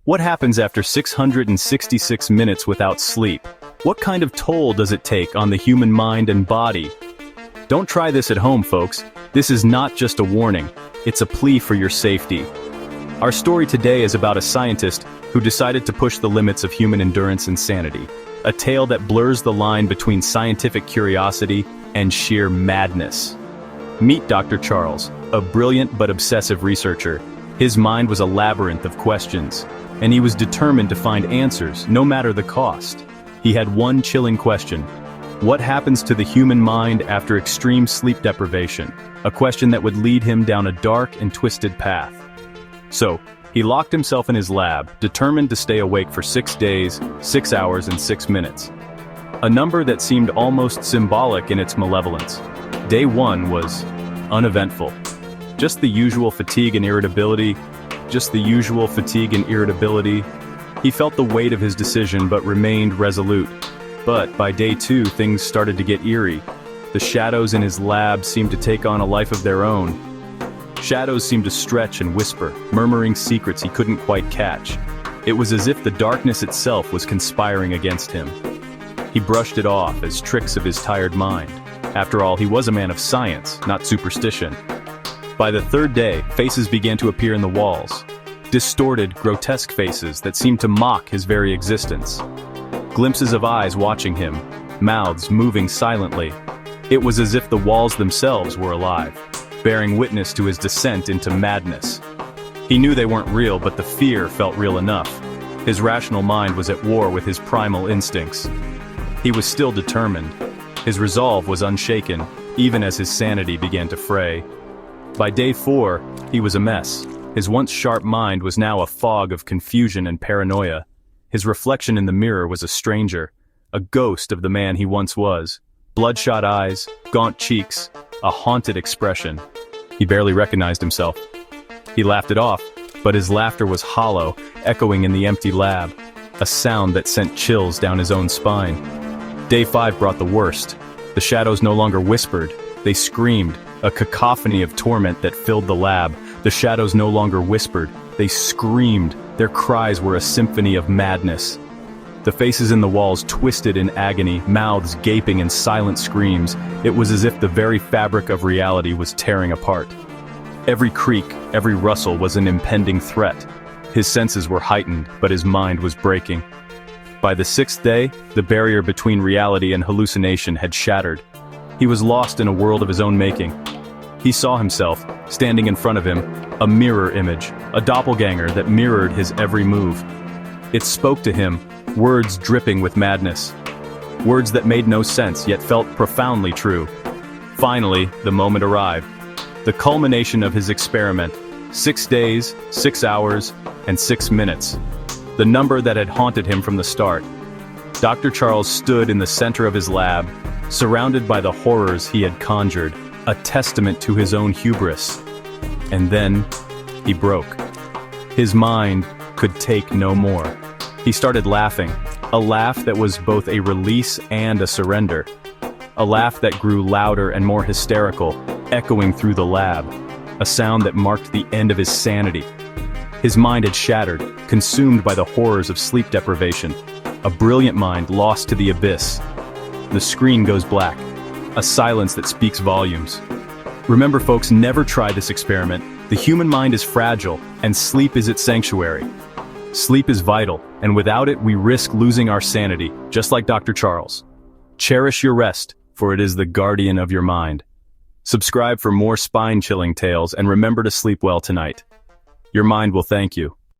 What happens after 666 minutes without sleep? What kind of toll does it take on the human mind and body? Don't try this at home, folks. This is not just a warning, it's a plea for your safety. Our story today is about a scientist who decided to push the limits of human endurance and sanity. A tale that blurs the line between scientific curiosity and sheer madness. Meet Dr. Charles, a brilliant but obsessive researcher. His mind was a labyrinth of questions, and he was determined to find answers, no matter the cost. He had one chilling question. What happens to the human mind after extreme sleep deprivation? A question that would lead him down a dark and twisted path. So, he locked himself in his lab, determined to stay awake for 6 days, 6 hours and 6 minutes. A number that seemed almost symbolic in its malevolence. Day 1 was uneventful. Just the usual fatigue and irritability. He felt the weight of his decision but remained resolute. But by day 2, things started to get eerie. The shadows in his lab seemed to take on a life of their own. Shadows seemed to stretch and whisper, murmuring secrets he couldn't quite catch. It was as if the darkness itself was conspiring against him. He brushed it off as tricks of his tired mind. After all, he was a man of science, not superstition. By the 3rd day, faces began to appear in the walls. Distorted, grotesque faces that seemed to mock his very existence. Glimpses of eyes watching him, mouths moving silently. It was as if the walls themselves were alive, bearing witness to his descent into madness. He knew they weren't real, but the fear felt real enough. His rational mind was at war with his primal instincts. He was still determined. His resolve was unshaken, even as his sanity began to fray. By day 4, he was a mess. His once sharp mind was now a fog of confusion and paranoia. His reflection in the mirror was a stranger, a ghost of the man he once was. Bloodshot eyes, gaunt cheeks, a haunted expression. He barely recognized himself. He laughed it off, but his laughter was hollow, echoing in the empty lab, a sound that sent chills down his own spine. Day 5 brought the worst. The shadows no longer whispered, they screamed, a cacophony of torment that filled the lab. The shadows no longer whispered, they screamed. Their cries were a symphony of madness. The faces in the walls twisted in agony, mouths gaping in silent screams. It was as if the very fabric of reality was tearing apart. Every creak, every rustle was an impending threat. His senses were heightened, but his mind was breaking. By the 6th day, the barrier between reality and hallucination had shattered. He was lost in a world of his own making. He saw himself, standing in front of him, a mirror image, a doppelganger that mirrored his every move. It spoke to him, words dripping with madness. Words that made no sense, yet felt profoundly true. Finally, the moment arrived. The culmination of his experiment. 6 days, 6 hours, and 6 minutes. The number that had haunted him from the start. Dr. Charles stood in the center of his lab, surrounded by the horrors he had conjured, a testament to his own hubris. And then, he broke. His mind could take no more. He started laughing, a laugh that was both a release and a surrender. A laugh that grew louder and more hysterical, echoing through the lab. A sound that marked the end of his sanity. His mind had shattered, consumed by the horrors of sleep deprivation. A brilliant mind lost to the abyss. The screen goes black, a silence that speaks volumes. Remember, folks, never try this experiment. The human mind is fragile, and sleep is its sanctuary. Sleep is vital, and without it we risk losing our sanity, just like Dr. Charles. Cherish your rest, for it is the guardian of your mind. Subscribe for more spine-chilling tales, and remember to sleep well tonight. Your mind will thank you.